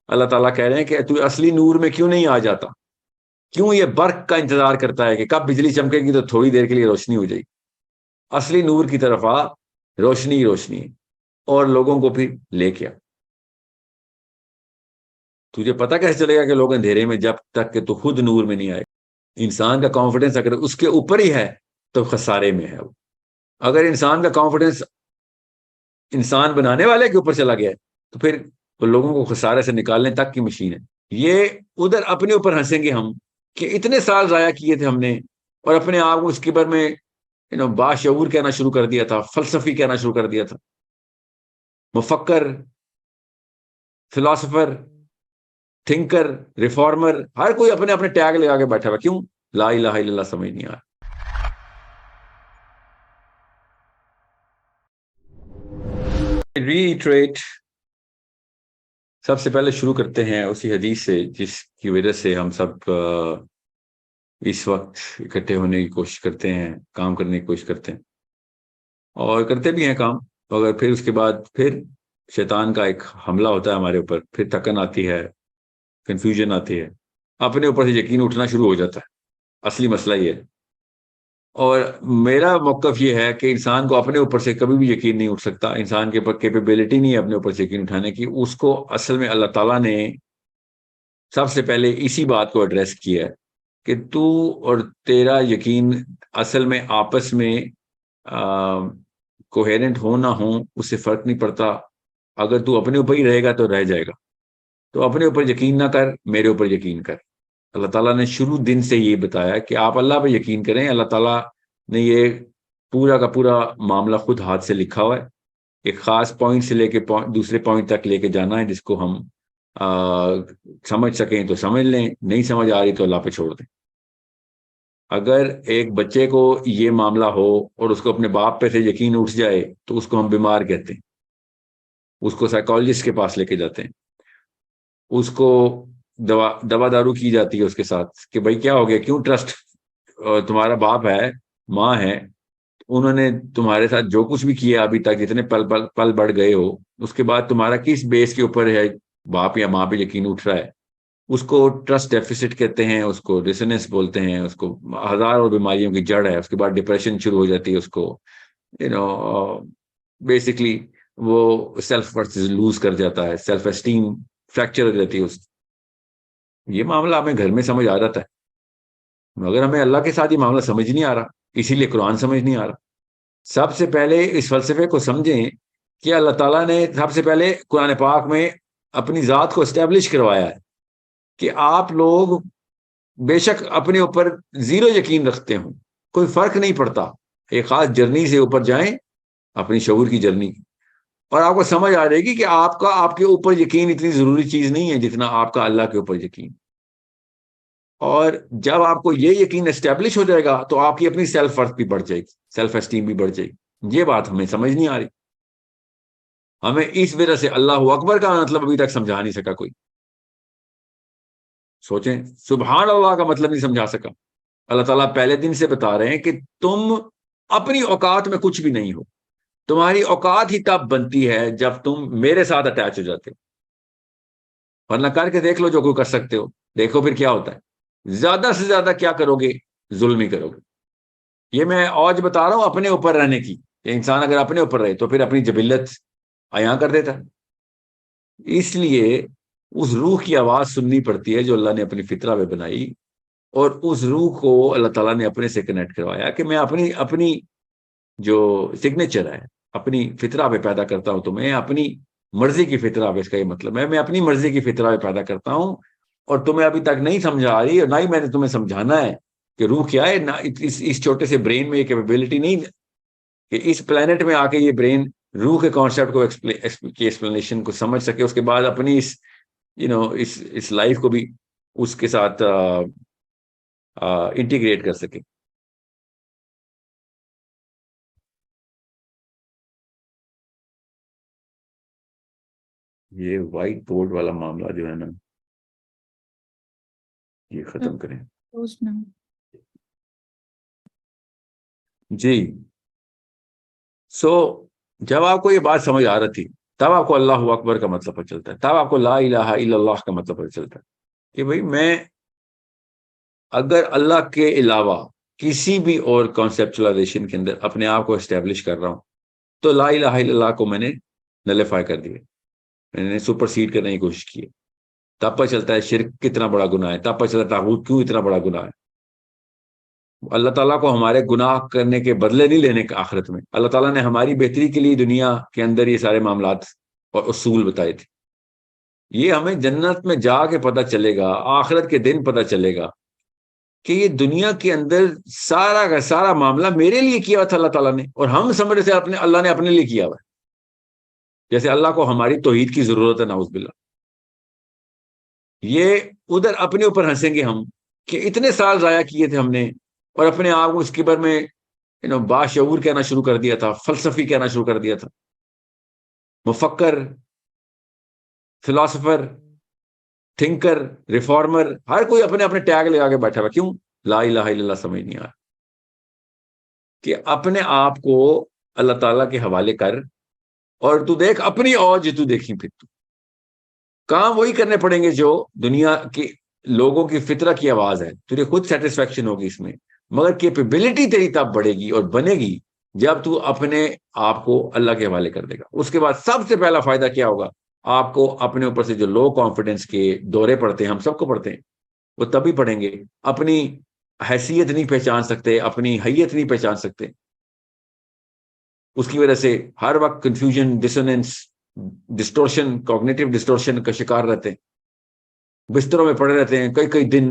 اللہ تعالیٰ کہہ رہے ہیں کہ تو اصلی نور میں کیوں نہیں آ جاتا، کیوں یہ برق کا انتظار کرتا ہے کہ کب بجلی چمکے گی تو تھوڑی دیر کے لیے روشنی ہو جائے گی؟ اصلی نور کی طرف آ، روشنی ہی روشنی ہے، اور لوگوں کو پھر لے کے آ۔ تجھے پتا کیسے چلے گا کہ لوگ اندھیرے میں، جب تک کہ تو خود نور میں نہیں آئے؟ انسان کا کانفیڈنس اگر اس کے اوپر ہی ہے تو خسارے میں ہے وہ۔ اگر انسان کا کانفیڈنس انسان بنانے والے کے اوپر چلا گیا ہے تو پھر وہ لوگوں کو خسارے سے نکالنے تک کی مشین ہے۔ یہ ادھر اپنے اوپر ہنسیں گے ہم کہ اتنے سال ضائع کیے تھے ہم نے، اور اپنے آپ کو اس کبر میں باشعور کہنا شروع کر دیا تھا، فلسفی کہنا شروع کر دیا تھا، مفکر، فلاسفر، تھنکر، ریفارمر، ہر کوئی اپنے اپنے ٹیگ لگا کے بیٹھا ہوا۔ کیوں؟ لا الہ الا اللہ سمجھ نہیں آ رہا۔ ریٹریٹ، سب سے پہلے شروع کرتے ہیں اسی حدیث سے جس کی وجہ سے ہم سب اس وقت اکٹھے ہونے کی کوشش کرتے ہیں، کام کرنے کی کوشش کرتے ہیں، اور کرتے بھی ہیں کام، مگر پھر اس کے بعد پھر شیطان کا ایک حملہ ہوتا ہے ہمارے اوپر، پھر تھکن آتی ہے، کنفیوژن آتی ہے، اپنے اوپر سے یقین اٹھنا شروع ہو جاتا ہے۔ اصلی مسئلہ یہ ہے، اور میرا موقف یہ ہے کہ انسان کو اپنے اوپر سے کبھی بھی یقین نہیں اٹھ سکتا، انسان کے اوپر کیپیبلٹی نہیں ہے اپنے اوپر سے یقین اٹھانے کی۔ اس کو اصل میں اللہ تعالیٰ نے سب سے پہلے اسی بات کو ایڈریس کیا ہے کہ تو اور تیرا یقین اصل میں آپس میں کوہیرنٹ ہو نہ ہو، اس سے فرق نہیں پڑتا۔ اگر تو اپنے اوپر ہی رہے گا تو رہ جائے گا۔ تو اپنے اوپر یقین نہ کر، میرے اوپر یقین کر۔ اللہ تعالیٰ نے شروع دن سے یہ بتایا کہ آپ اللہ پہ یقین کریں۔ اللہ تعالیٰ نے یہ پورا کا پورا معاملہ خود ہاتھ سے لکھا ہوا ہے، ایک خاص پوائنٹ سے لے کے دوسرے پوائنٹ تک لے کے جانا ہے، جس کو ہم سمجھ سکیں تو سمجھ لیں، نہیں سمجھ آ رہی تو اللہ پہ چھوڑ دیں۔ اگر ایک بچے کو یہ معاملہ ہو اور اس کو اپنے باپ پہ سے یقین اٹھ جائے تو اس کو ہم بیمار کہتے ہیں، اس کو سائیکالوجسٹ کے پاس لے کے جاتے ہیں، اس کو دوا دارو کی جاتی ہے اس کے ساتھ کہ بھائی کیا ہو گیا، کیوں ٹرسٹ، تمہارا باپ ہے، ماں ہے، انہوں نے تمہارے ساتھ جو کچھ بھی کیا ابھی تک، جتنے پل بڑھ گئے ہو، اس کے بعد تمہارا کس بیس کے اوپر ہے باپ یا ماں پہ یقین اٹھ رہا ہے؟ اس کو ٹرسٹ ڈیفیسٹ کہتے ہیں، اس کو ڈسنس بولتے ہیں، اس کو ہزاروں بیماریوں کی جڑ ہے۔ اس کے بعد ڈپریشن شروع ہو جاتی ہے، اس کو بیسکلی وہ سیلف ورتھ لوز کر جاتا ہے، سیلف اسٹیم فریکچر ہو جاتی ہے اس۔ یہ معاملہ ہمیں گھر میں سمجھ آ جاتا ہے، مگر ہمیں اللہ کے ساتھ یہ معاملہ سمجھ نہیں آ رہا، اسی لیے قرآن سمجھ نہیں آ رہا۔ سب سے پہلے اس فلسفے کو سمجھیں کہ اللہ تعالیٰ نے سب سے پہلے قرآن پاک میں اپنی ذات کو اسٹیبلش کروایا ہے کہ آپ لوگ بے شک اپنے اوپر زیرو یقین رکھتے ہوں، کوئی فرق نہیں پڑتا، ایک خاص جرنی سے اوپر جائیں، اپنی شعور کی جرنی، اور آپ کو سمجھ آ جائے گی کہ آپ کے اوپر یقین اتنی ضروری چیز نہیں ہے جتنا آپ کا اللہ کے اوپر یقین۔ اور جب آپ کو یہ یقین اسٹیبلش ہو جائے گا تو آپ کی اپنی سیلف ورتھ بھی بڑھ جائے گی، سیلف اسٹیم بھی بڑھ جائے گی۔ یہ بات ہمیں سمجھ نہیں آ رہی، ہمیں اس وجہ سے اللہ اکبر کا مطلب ابھی تک سمجھا نہیں سکا کوئی۔ سوچیں، سبحان اللہ کا مطلب نہیں سمجھا سکا۔ اللہ تعالیٰ پہلے دن سے بتا رہے ہیں کہ تم اپنی اوقات میں کچھ بھی نہیں ہو، تمہاری اوقات ہی تب بنتی ہے جب تم میرے ساتھ اٹیچ ہو جاتے ہو، ورنہ کر کے دیکھ لو جو کوئی کر سکتے ہو، دیکھو پھر کیا ہوتا ہے۔ زیادہ سے زیادہ کیا کرو گے؟ ظلم ہی کرو گے۔ یہ میں آج بتا رہا ہوں اپنے اوپر رہنے کی، کہ انسان اگر اپنے اوپر رہے تو پھر اپنی جبلت عیاں کر دیتا ہے۔ اس لیے اس روح کی آواز سننی پڑتی ہے جو اللہ نے اپنی فطرہ میں بنائی، اور اس روح کو اللہ تعالیٰ نے اپنے سے کنیکٹ کروایا کہ میں اپنی جو سگنیچر ہے، اپنی فطرہ پہ پیدا کرتا ہوں تمہیں، اپنی مرضی کی فطرہ پہ، اس کا یہ مطلب ہے میں اپنی مرضی کی فطرہ پہ پیدا کرتا ہوں، اور تمہیں ابھی تک نہیں سمجھا آ رہی، اور نہ ہی میں نے تمہیں سمجھانا ہے کہ روح کیا ہے۔ نہ اس چھوٹے سے برین میں یہ کیپیبلٹی نہیں کہ اس پلانٹ میں آ کے یہ برین روح کے کانسیپٹ کو کی ایکسپلینیشن کو سمجھ سکے، اس کے بعد اپنی اس لائف کو بھی اس کے ساتھ انٹیگریٹ کر سکے۔ یہ وائٹ بورڈ والا معاملہ جو ہے نا، یہ ختم کریں جی۔ جب آپ کو یہ بات سمجھ آ رہی تھی تب آپ کو اللہ اکبر کا مطلب پتہ چلتا ہے، تب آپ کو لا الہ الا اللہ کا مطلب پتہ چلتا ہے کہ بھئی میں اگر اللہ کے علاوہ کسی بھی اور کانسیپچلائزیشن کے اندر اپنے آپ کو اسٹیبلش کر رہا ہوں تو لا الہ الا اللہ کو میں نے نلیفائی کر دیا، میں نے سپر سیڈ کرنے کی کوشش کی ہے۔ تب پتہ چلتا ہے شرک کتنا بڑا گناہ ہے، تب پتہ چلتا ہے طاغوت کیوں اتنا بڑا گناہ ہے۔ اللہ تعالیٰ کو ہمارے گناہ کرنے کے بدلے نہیں لینے کا آخرت میں، اللہ تعالیٰ نے ہماری بہتری کے لیے دنیا کے اندر یہ سارے معاملات اور اصول بتائے تھے۔ یہ ہمیں جنت میں جا کے پتہ چلے گا، آخرت کے دن پتہ چلے گا کہ یہ دنیا کے اندر سارا کا سارا معاملہ میرے لیے کیا ہوا تھا اللہ تعالیٰ نے، اور ہم سمجھ رہے تھے اللہ نے اپنے لیے کیا ہوا ہے، جیسے اللہ کو ہماری توحید کی ضرورت ہے، نعوذ باللہ۔ یہ ادھر اپنے اوپر ہنسیں گے ہم کہ اتنے سال ضائع کیے تھے ہم نے، اور اپنے آپ کو اس کے بارے میں باشعور کہنا شروع کر دیا تھا، فلسفی کہنا شروع کر دیا تھا، مفکر، فلاسفر، تھنکر، ریفارمر، ہر کوئی اپنے اپنے ٹیگ لگا کے بیٹھا ہوا۔ کیوں؟ لا الہ الا اللہ سمجھ نہیں آ رہا کہ اپنے آپ کو اللہ تعالیٰ کے حوالے کر، اور تو دیکھ اپنی اوج تو دیکھی، پھر تو کام وہی کرنے پڑیں گے جو دنیا کی لوگوں کی فطرت کی آواز ہے، تجھے خود سیٹسفیکشن ہوگی اس میں، مگر کیپیبلٹی تیری تب بڑھے گی اور بنے گی جب تو اپنے آپ کو اللہ کے حوالے کر دے گا۔ اس کے بعد سب سے پہلا فائدہ کیا ہوگا؟ آپ کو اپنے اوپر سے جو لو کانفیڈنس کے دورے پڑتے ہیں، ہم سب کو پڑھتے ہیں، وہ تبھی پڑھیں گے۔ اپنی حیثیت نہیں پہچان سکتے، اپنی حیت نہیں پہچان سکتے، اس کی وجہ سے ہر وقت confusion, dissonance, distortion, cognitive distortion کا شکار رہتے ہیں، بستروں میں پڑے رہتے ہیں کئی کئی دن،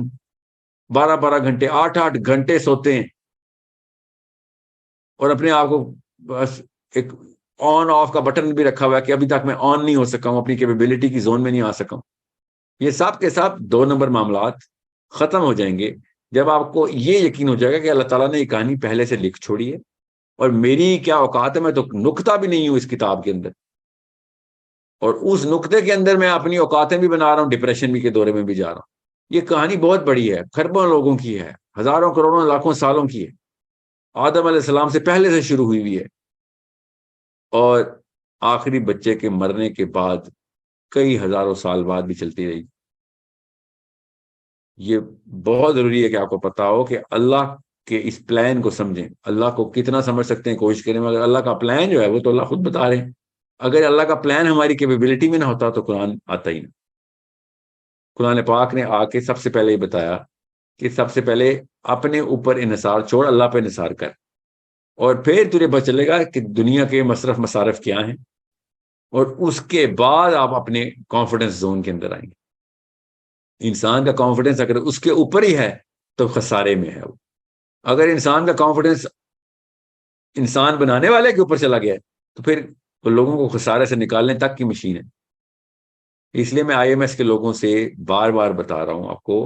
12 گھنٹے، 8 گھنٹے سوتے ہیں، اور اپنے آپ کو بس ایک آن آف کا بٹن بھی رکھا ہوا ہے کہ ابھی تک میں آن نہیں ہو سکا ہوں، اپنی کیپیبلٹی کی زون میں نہیں آ سکا ہوں۔ یہ سب کے ساتھ 2 نمبر معاملات ختم ہو جائیں گے جب آپ کو یہ یقین ہو جائے گا کہ اللہ تعالیٰ نے یہ کہانی پہلے سے لکھ چھوڑی ہے، اور میری کیا اوقات ہے، میں تو نقطہ بھی نہیں ہوں اس کتاب کے اندر، اور اس نقطے کے اندر میں اپنی اوقاتیں بھی بنا رہا ہوں، ڈپریشن بھی کے دورے میں بھی جا رہا ہوں۔ یہ کہانی بہت بڑی ہے، خربوں لوگوں کی ہے، ہزاروں کروڑوں لاکھوں سالوں کی ہے، آدم علیہ السلام سے پہلے سے شروع ہوئی ہوئی ہے، اور آخری بچے کے مرنے کے بعد کئی ہزاروں سال بعد بھی چلتی رہی۔ یہ بہت ضروری ہے کہ آپ کو پتا ہو کہ اللہ کے اس پلان کو سمجھیں۔ اللہ کو کتنا سمجھ سکتے ہیں کوشش کریں، مگر اللہ کا پلان جو ہے وہ تو اللہ خود بتا رہے ہیں۔ اگر اللہ کا پلان ہماری کیپیبلٹی میں نہ ہوتا تو قرآن آتا ہی نہ۔ قرآن پاک نے آ کے سب سے پہلے یہ بتایا کہ سب سے پہلے اپنے اوپر انحصار چھوڑ، اللہ پہ انحصار کر، اور پھر تجھے پتہ چلے گا کہ دنیا کے مصرف مصارف کیا ہیں، اور اس کے بعد آپ اپنے کانفیڈنس زون کے اندر آئیں گے۔ انسان کا کانفیڈنس اگر اس کے اوپر ہی ہے تو خسارے میں ہے وہ۔ اگر انسان کا کانفیڈنس انسان بنانے والے کے اوپر چلا گیا ہے تو پھر وہ لوگوں کو خسارے سے نکالنے تک کی مشین ہے۔ اس لیے میں آئی ایم ایس کے لوگوں سے بار بار بتا رہا ہوں آپ کو،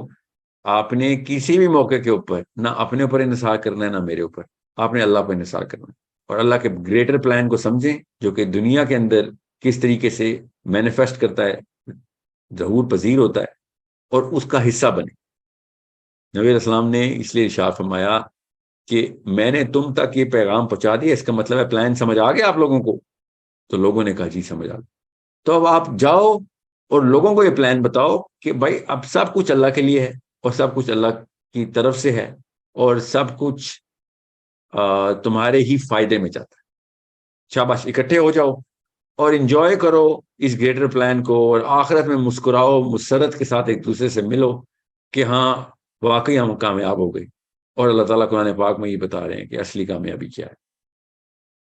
آپ نے کسی بھی موقع کے اوپر نہ اپنے اوپر انحصار کرنا ہے، نہ میرے اوپر، آپ نے اللہ پر انحصار کرنا ہے، اور اللہ کے گریٹر پلان کو سمجھیں جو کہ دنیا کے اندر کس طریقے سے مینیفیسٹ کرتا ہے، ظہور پذیر ہوتا ہے، اور اس کا حصہ بنے۔ نبی علیہ السلام نے اس لیے ارشاد فرمایا کہ میں نے تم تک یہ پیغام پہنچا دیا، اس کا مطلب ہے پلان سمجھ آ گیا آپ لوگوں کو؟ تو لوگوں نے کہا جی سمجھ آ گیا۔ تو اب آپ جاؤ اور لوگوں کو یہ پلان بتاؤ کہ بھائی اب سب کچھ اللہ کے لیے ہے، اور سب کچھ اللہ کی طرف سے ہے، اور سب کچھ تمہارے ہی فائدے میں جاتا ہے۔ شاباش، اکٹھے ہو جاؤ اور انجوائے کرو اس گریٹر پلان کو، اور آخرت میں مسکراؤ، مسرت کے ساتھ ایک دوسرے سے ملو کہ ہاں واقعی ہم کامیاب ہو گئی۔ اور اللہ تعالیٰ قرآن پاک میں یہ بتا رہے ہیں کہ اصلی کامیابی کیا ہے۔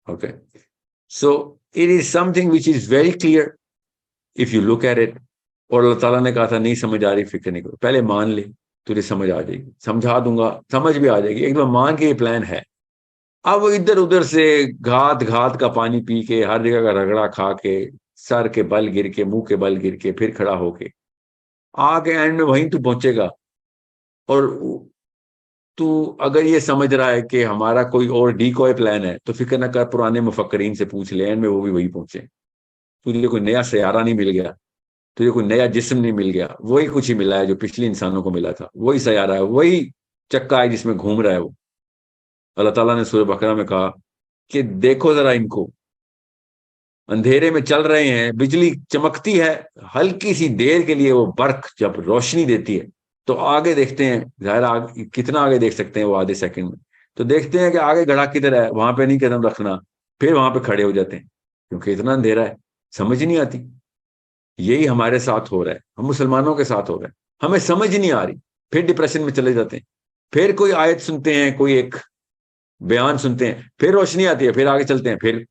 Okay, so it is something which is very clear if you look at it. اور اللہ تعالیٰ نے کہا تھا نہیں سمجھ آ رہی فکر نہیں کرو، پہلے مان لے، تجھے سمجھ آ جائے گی، سمجھا دوں گا، سمجھ بھی آ جائے گی، ایک بار مان کے یہ پلان ہے۔ اب وہ ادھر ادھر سے گھات کا پانی پی کے، ہر جگہ کا رگڑا کھا کے، سر کے بل گر کے، منہ کے بل گر کے، پھر کھڑا ہو کے آ کے اینڈ میں وہیں تو پہنچے گا۔ اور تو اگر یہ سمجھ رہا ہے کہ ہمارا کوئی اور ڈیکوئے پلان ہے تو فکر نہ کر، پرانے مفکرین سے پوچھ لے، اینڈ میں وہ بھی وہی پہنچے۔ تجھے کوئی نیا سیارہ نہیں مل گیا، تجھے کوئی نیا جسم نہیں مل گیا، وہی کچھ ہی ملا ہے جو پچھلے انسانوں کو ملا تھا، وہی سیارہ ہے، وہی چکا ہے جس میں گھوم رہا ہے وہ۔ اللہ تعالیٰ نے سورہ بقرہ میں کہا کہ دیکھو ذرا ان کو، اندھیرے میں چل رہے ہیں, بجلی چمکتی ہے, ہلکی سی دیر کے لیے وہ برق جب روشنی دیتی ہے تو آگے دیکھتے ہیں, ظاہر کتنا آگے دیکھ سکتے ہیں وہ آدھے سیکنڈ میں, تو دیکھتے ہیں کہ آگے گڑھا کدھر ہے, وہاں پہ نہیں قدم رکھنا, پھر وہاں پہ کھڑے ہو جاتے ہیں کیونکہ اتنا اندھیرا ہے, سمجھ نہیں آتی. یہی ہمارے ساتھ ہو رہا ہے, ہم مسلمانوں کے ساتھ ہو رہا ہے, ہمیں سمجھ نہیں آ رہی, پھر ڈپریشن میں چلے جاتے ہیں, پھر کوئی آیت سنتے ہیں, کوئی ایک بیان سنتے ہیں, پھر روشنی آتی ہے, پھر آگے چلتے ہیں, پھر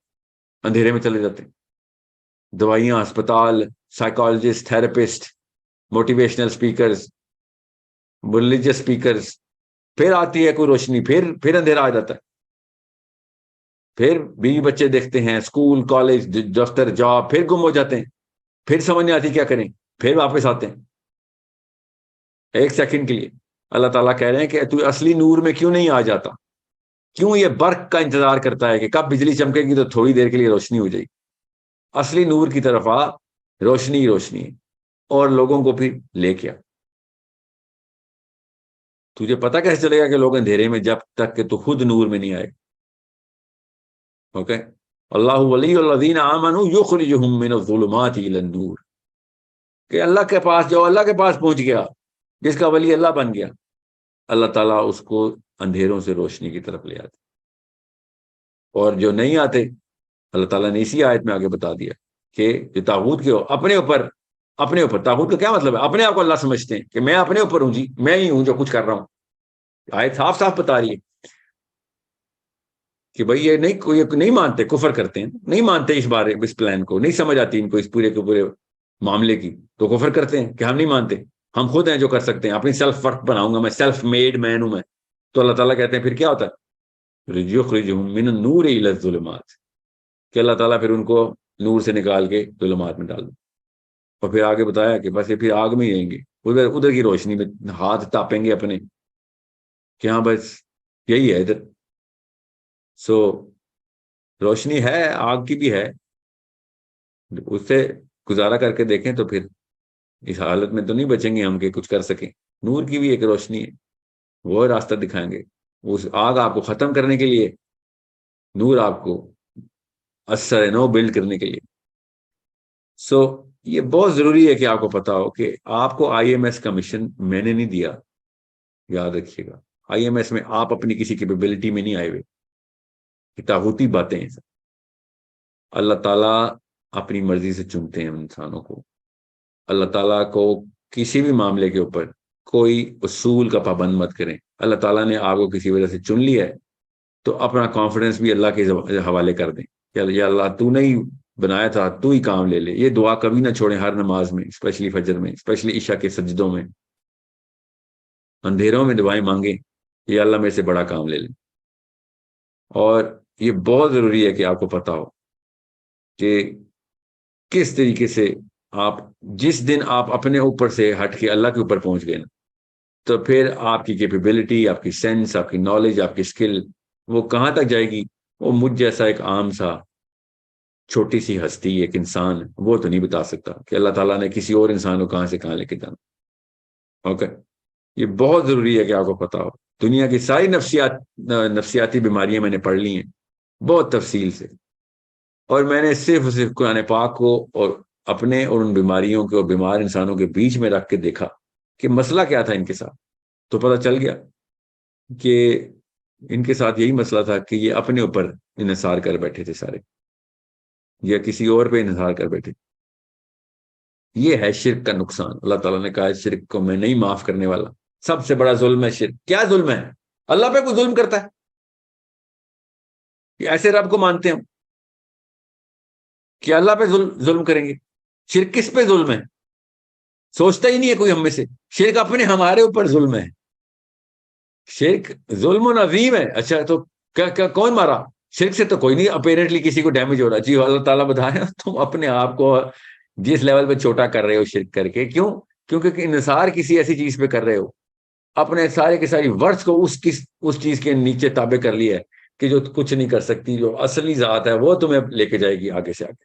اندھیرے میں چلے جاتے ہیں. دوائیاں, ہسپتال, psychologist, therapist, motivational speakers, religious speakers, پھر آتی ہے کوئی روشنی, پھر اندھیرا آ جاتا ہے. پھر بیوی بچے دیکھتے ہیں, اسکول, کالج, دفتر, جاب, پھر گم ہو جاتے ہیں, پھر سمجھ نہیں آتی کیا کریں, پھر واپس آتے ہیں ایک سیکنڈ کے لیے. اللہ تعالیٰ کہہ رہے ہیں کہ تو اصلی نور میں کیوں نہیں آ جاتا, کیوں یہ برق کا انتظار کرتا ہے کہ کب بجلی چمکے گی تو تھوڑی دیر کے لیے روشنی ہو جائے گی. اصلی نور کی طرف آ, روشنی ہی روشنی ہے, اور لوگوں کو پھر لے کے آ. تجھے پتا کیسے چلے گا کہ لوگ اندھیرے میں, جب تک کہ تو خود نور میں نہیں آئے. اوکے, اللہ ولی الذین آمنوا یخرجہم من الظلمات الی النور, کہ اللہ کے پاس جو اللہ کے پاس پہنچ گیا, جس کا ولی اللہ بن گیا, اللہ تعالیٰ اس کو اندھیروں سے روشنی کی طرف لے آتے. اور جو نہیں آتے, اللہ تعالیٰ نے اسی آیت میں آگے بتا دیا کہ جو طاغوت کے ہو, اپنے اوپر طاغوت کا کیا مطلب ہے, اپنے آپ کو اللہ سمجھتے ہیں کہ میں اپنے اوپر ہوں, جی میں ہی ہوں جو کچھ کر رہا ہوں. آیت صاف صاف بتا رہی ہے کہ بھائی یہ نہیں مانتے, کفر کرتے ہیں, نہیں مانتے اس پلان کو, نہیں سمجھ آتی ان کو اس پورے کے پورے معاملے کی, تو کفر کرتے ہیں کہ ہم نہیں مانتے, ہم خود ہیں جو کر سکتے ہیں, اپنی سیلف ورک بناؤں گا میں, سیلف میڈ مین ہوں میں. تو اللہ تعالیٰ کہتے ہیں پھر کیا ہوتا ہے, یخرجہم من النور الی الظلمات, کہ اللہ تعالیٰ پھر ان کو نور سے نکال کے ظلمات میں ڈال دو. اور پھر آگے بتایا کہ بس یہ پھر آگ میں ہی رہیں گے, ادھر کی روشنی میں ہاتھ تاپیں گے اپنے, کہ ہاں بس یہی ہے ادھر. سو روشنی ہے, آگ کی بھی ہے, اس سے گزارا کر کے دیکھیں تو پھر اس حالت میں تو نہیں بچیں گے ہم کہ کچھ کر سکیں. نور کی بھی ایک روشنی ہے, وہ راستہ دکھائیں گے. اس آگ آپ کو ختم کرنے کے لیے, نور آپ کو اثر نو بلڈ کرنے کے لیے. سو یہ بہت ضروری ہے کہ آپ کو پتا ہو کہ آپ کو آئی ایم ایس کا مشن میں نے نہیں دیا, یاد رکھیے گا. آئی ایم ایس میں آپ اپنی کسی کیپیبلٹی میں نہیں آئے ہوئے, طاغوتی باتیں ہیں. اللہ تعالیٰ اپنی مرضی سے چنتے ہیں انسانوں کو. اللہ تعالیٰ کو کسی بھی معاملے کے اوپر کوئی اصول کا پابند مت کریں. اللہ تعالیٰ نے آپ کو کسی وجہ سے چن لیا ہے تو اپنا کانفیڈنس بھی اللہ کے حوالے کر دیں کہ یا اللہ تو نہیں بنایا تھا, تو ہی کام لے لے. یہ دعا کبھی نہ چھوڑیں ہر نماز میں, اسپیشلی فجر میں, اسپیشلی عشاء کے سجدوں میں, اندھیروں میں دعائیں مانگیں, یا اللہ میرے سے بڑا کام لے لیں. اور یہ بہت ضروری ہے کہ آپ کو پتا ہو کہ کس طریقے سے آپ, جس دن آپ اپنے اوپر سے ہٹ کے اللہ کے اوپر پہنچ گئے نا, تو پھر آپ کی کیپیبلٹی, آپ کی سینس, آپ کی نالج, آپ کی اسکل, وہ کہاں تک جائے گی, وہ مجھ جیسا ایک عام سا چھوٹی سی ہستی, ایک انسان, وہ تو نہیں بتا سکتا کہ اللہ تعالیٰ نے کسی اور انسان کو کہاں سے کہاں لے کے جانا. اوکے, یہ بہت ضروری ہے کہ آپ کو پتا ہو. دنیا کی ساری نفسیاتی بیماریاں میں نے پڑھ لی ہیں بہت تفصیل سے, اور میں نے صرف قرآن پاک کو اور اپنے اور ان بیماریوں کے اور بیمار انسانوں کے بیچ میں رکھ کے دیکھا کہ مسئلہ کیا تھا ان کے ساتھ, تو پتہ چل گیا کہ ان کے ساتھ یہی مسئلہ تھا کہ یہ اپنے اوپر انحصار کر بیٹھے تھے سارے, یا کسی اور پہ انحصار کر بیٹھے. یہ ہے شرک کا نقصان. اللہ تعالیٰ نے کہا شرک کو میں نہیں معاف کرنے والا, سب سے بڑا ظلم ہے شرک. کیا ظلم ہے, اللہ پہ کوئی ظلم کرتا ہے, کہ ایسے رب کو مانتے ہیں کہ اللہ پہ ظلم کریں گے. شرک کس پہ ظلم ہے, سوچتا ہی نہیں ہے کوئی ہم میں سے. شرک اپنے ہمارے اوپر ظلم ہے. شرک ظلم و عظیم ہے. اچھا تو کیا کون مارا, شرک سے تو کوئی نہیں اپیرنٹلی کسی کو ڈیمیج ہو رہا. جی اللہ تعالیٰ بتا رہے ہیں تم اپنے آپ کو جس لیول پہ چھوٹا کر رہے ہو شرک کر کے. کیوں, کیونکہ انحصار کسی ایسی چیز پہ کر رہے ہو, اپنے سارے کے ساری ورڈز کو اس چیز کے نیچے تابع کر لیا ہے کہ جو کچھ نہیں کر سکتی, جو اصلی ذات ہے وہ تمہیں لے کے جائے گی آگے سے آگے.